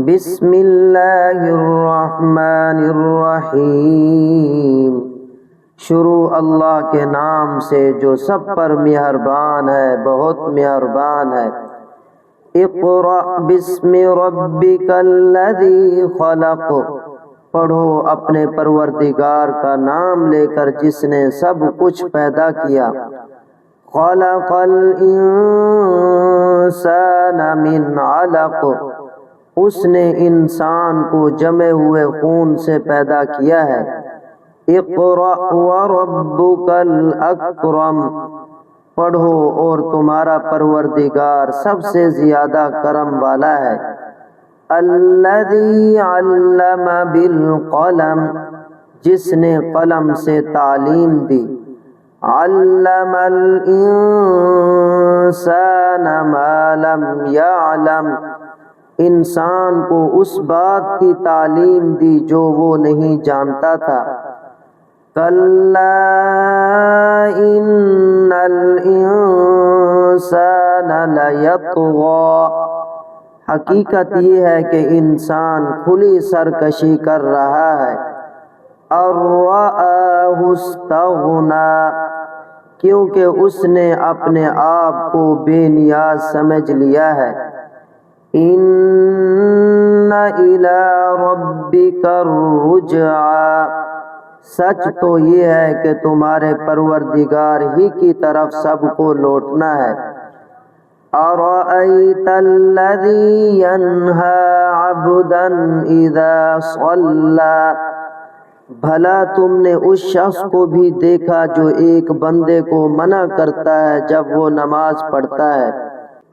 بسم اللہ الرحمن الرحیم۔ شروع اللہ کے نام سے جو سب پر مہربان ہے، بہت مہربان ہے۔ اقرأ بسم ربک الذی خلق، پڑھو اپنے پروردگار کا نام لے کر جس نے سب کچھ پیدا کیا۔ خلق الانسان من علق، اس نے انسان کو جمے ہوئے خون سے پیدا کیا ہے۔ اقرأ وربک الاکرم، پڑھو اور تمہارا پروردگار سب سے زیادہ کرم والا ہے۔ الذی علم بالقلم، جس نے قلم سے تعلیم دی۔ علم الانسان ما لم يعلم، انسان کو اس بات کی تعلیم دی جو وہ نہیں جانتا تھا۔ کلا ان الانسان لیطغی، حقیقت یہ ہے کہ انسان کھلی سرکشی کر رہا ہے۔ ان رآہ استغنی، کیونکہ اس نے اپنے آپ کو بے نیاز سمجھ لیا ہے۔ ان الی ربک الرجعی، سچ تو یہ ہے کہ تمہارے پروردگار ہی کی طرف سب کو لوٹنا ہے۔ ارأیت الذی ینہی عبدا اذا صلی، بھلا تم نے اس شخص کو بھی دیکھا جو ایک بندے کو منع کرتا ہے جب وہ نماز پڑھتا ہے۔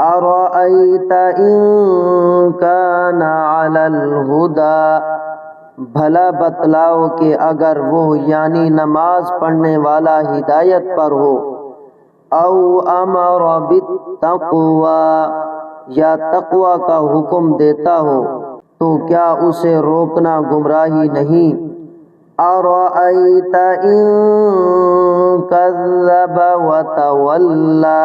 ارأیت ان کان علی الہدی، بھلا بتلاؤ کہ اگر وہ یعنی نماز پڑھنے والا ہدایت پر ہو۔ او امر بالتقوی، یا تقوی کا حکم دیتا ہو، تو کیا اسے روکنا گمراہی نہیں؟ ارأیت ان کذب وتولی،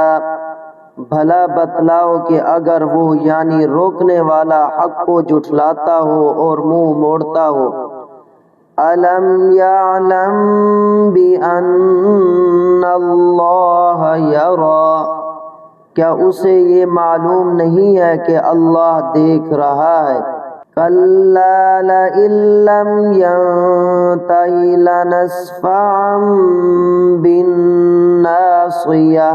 بھلا بتلاؤ کہ اگر وہ یعنی روکنے والا حق کو جھٹلاتا ہو اور منہ موڑتا ہو۔ الم یعلم بان اللہ یری، کیا اسے یہ معلوم نہیں ہے کہ اللہ دیکھ رہا ہے؟ کلا لئن لم ینتہ لنسفعا بالناصیہ،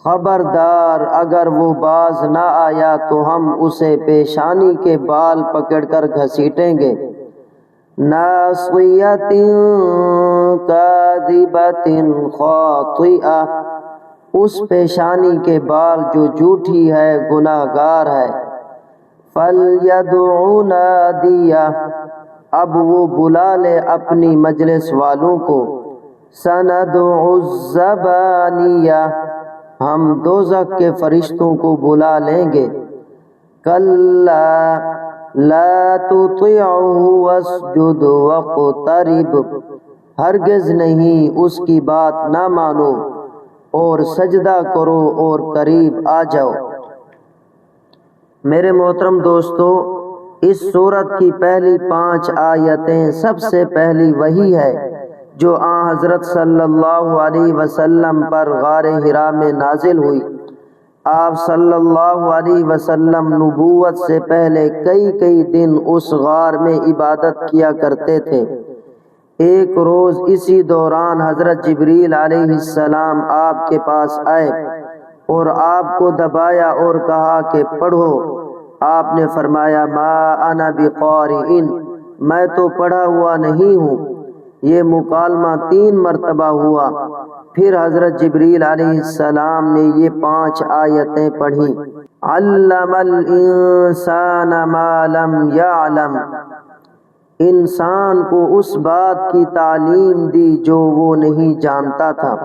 خبردار اگر وہ باز نہ آیا تو ہم اسے پیشانی کے بال پکڑ کر گھسیٹیں گے۔ ناصیۃ کاذبۃ خاطئہ، اس پیشانی کے بال جو جھوٹی ہے، گناہ گار ہے۔ فلیدع نادیہ، اب وہ بلا لے اپنی مجلس والوں کو۔ سندع الزبانیہ، ہم دوزخ کے فرشتوں کو بلا لیں گے۔ کلا لا تطعہ واسجد واقترب، ہرگز نہیں اس کی بات نہ مانو اور سجدہ کرو اور قریب آ جاؤ۔ میرے محترم دوستو، اس سورت کی پہلی 5 آیتیں سب سے پہلی وحی ہے جو آن حضرت صلی اللہ علیہ وسلم پر غار حرا میں نازل ہوئی۔ آپ صلی اللہ علیہ وسلم نبوت سے پہلے کئی دن اس غار میں عبادت کیا کرتے تھے۔ ایک روز اسی دوران حضرت جبریل علیہ السلام آپ کے پاس آئے اور آپ کو دبایا اور کہا کہ پڑھو۔ آپ نے فرمایا ما انا بقارئ، میں تو پڑھا ہوا نہیں ہوں۔ یہ مکالمہ 3 مرتبہ ہوا، پھر حضرت جبریل علیہ السلام نے یہ 5 آیتیں پڑھیں۔ علم الانسان ما لم یعلم، انسان کو اس بات کی تعلیم دی جو وہ نہیں جانتا تھا۔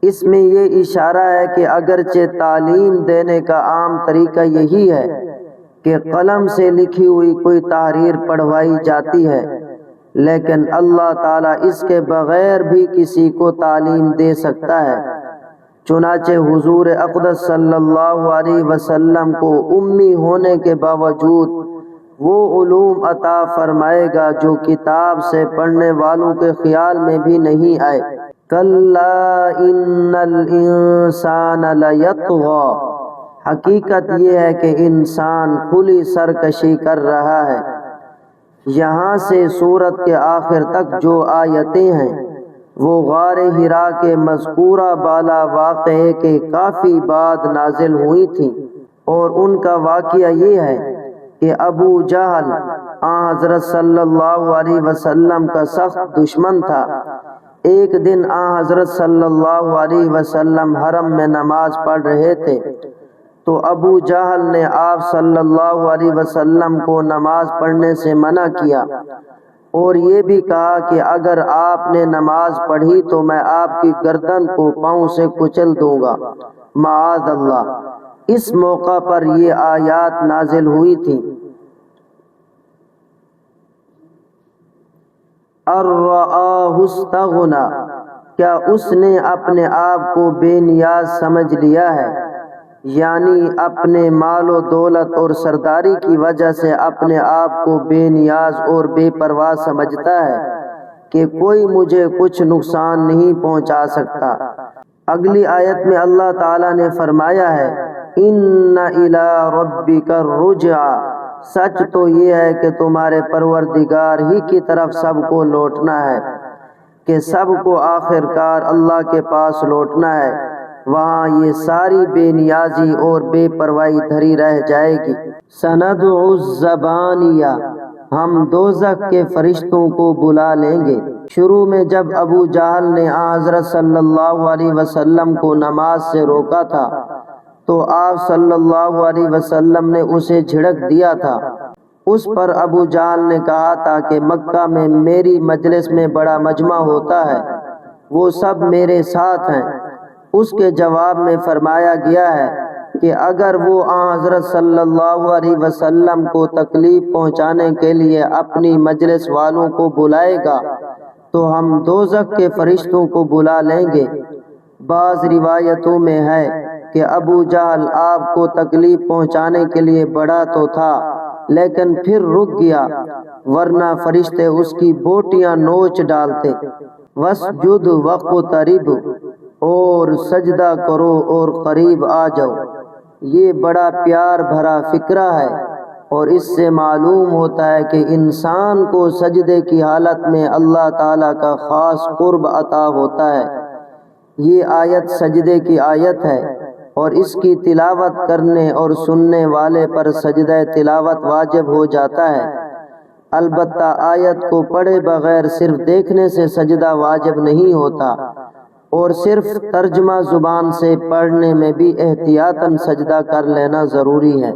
اس میں یہ اشارہ ہے کہ اگرچہ تعلیم دینے کا عام طریقہ یہی ہے کہ قلم سے لکھی ہوئی کوئی تحریر پڑھوائی جاتی ہے، لیکن اللہ تعالیٰ اس کے بغیر بھی کسی کو تعلیم دے سکتا ہے۔ چنانچہ حضور اقدس صلی اللہ علیہ وسلم کو امی ہونے کے باوجود وہ علوم عطا فرمائے گا جو کتاب سے پڑھنے والوں کے خیال میں بھی نہیں آئے۔ کلا ان الانسان لیطغی، حقیقت یہ ہے کہ انسان کھلی سرکشی کر رہا ہے۔ یہاں سے سورت کے آخر تک جو آیتیں ہیں وہ غار حرا کے مذکورہ بالا واقعے کے کافی بعد نازل ہوئی تھیں، اور ان کا واقعہ یہ ہے کہ ابو جہل حضرت صلی اللہ علیہ وسلم کا سخت دشمن تھا۔ ایک دن حضرت صلی اللہ علیہ وسلم حرم میں نماز پڑھ رہے تھے تو ابو جہل نے آپ صلی اللہ علیہ وسلم کو نماز پڑھنے سے منع کیا، اور یہ بھی کہا کہ اگر آپ نے نماز پڑھی تو میں آپ کی گردن کو پاؤں سے کچل دوں گا، معاذ اللہ۔ اس موقع پر یہ آیات نازل ہوئی تھی، ارآہ استغنی، کیا اس نے اپنے آپ کو بے نیاز سمجھ لیا ہے، یعنی اپنے مال و دولت اور سرداری کی وجہ سے اپنے آپ کو بے نیاز اور بے پرواہ سمجھتا ہے کہ کوئی مجھے کچھ نقصان نہیں پہنچا سکتا۔ اگلی آیت میں اللہ تعالیٰ نے فرمایا ہے ان الی ربک الرجع، سچ تو یہ ہے کہ تمہارے پروردگار ہی کی طرف سب کو لوٹنا ہے، کہ سب کو آخر کار اللہ کے پاس لوٹنا ہے، وہاں یہ ساری بے نیازی اور بے پرواہی دھری رہ جائے گی۔ سندع الزبانیہ، ہم دوزخ کے فرشتوں کو بلا لیں گے۔ شروع میں جب ابو جہل نے حضرت صلی اللہ علیہ وسلم کو نماز سے روکا تھا تو آپ صلی اللہ علیہ وسلم نے اسے جھڑک دیا تھا۔ اس پر ابو جہل نے کہا تھا کہ مکہ میں میری مجلس میں بڑا مجمع ہوتا ہے، وہ سب میرے ساتھ ہیں۔ اس کے جواب میں فرمایا گیا ہے کہ اگر وہ حضرت صلی اللہ علیہ وسلم کو تکلیف پہنچانے کے لیے اپنی مجلس والوں کو بلائے گا تو ہم دوزخ کے فرشتوں کو بلا لیں گے۔ بعض روایتوں میں ہے کہ ابو جہل آپ کو تکلیف پہنچانے کے لیے بڑھا تو تھا لیکن پھر رک گیا، ورنہ فرشتے اس کی بوٹیاں نوچ ڈالتے۔ وَاسْجُدْ وَاقْتَرِب، اور سجدہ کرو اور قریب آ جاؤ۔ یہ بڑا پیار بھرا فقرہ ہے، اور اس سے معلوم ہوتا ہے کہ انسان کو سجدے کی حالت میں اللہ تعالیٰ کا خاص قرب عطا ہوتا ہے۔ یہ آیت سجدے کی آیت ہے، اور اس کی تلاوت کرنے اور سننے والے پر سجدہ تلاوت واجب ہو جاتا ہے۔ البتہ آیت کو پڑھے بغیر صرف دیکھنے سے سجدہ واجب نہیں ہوتا، اور صرف ترجمہ زبان سے پڑھنے میں بھی احتیاطاً سجدہ کر لینا ضروری ہے۔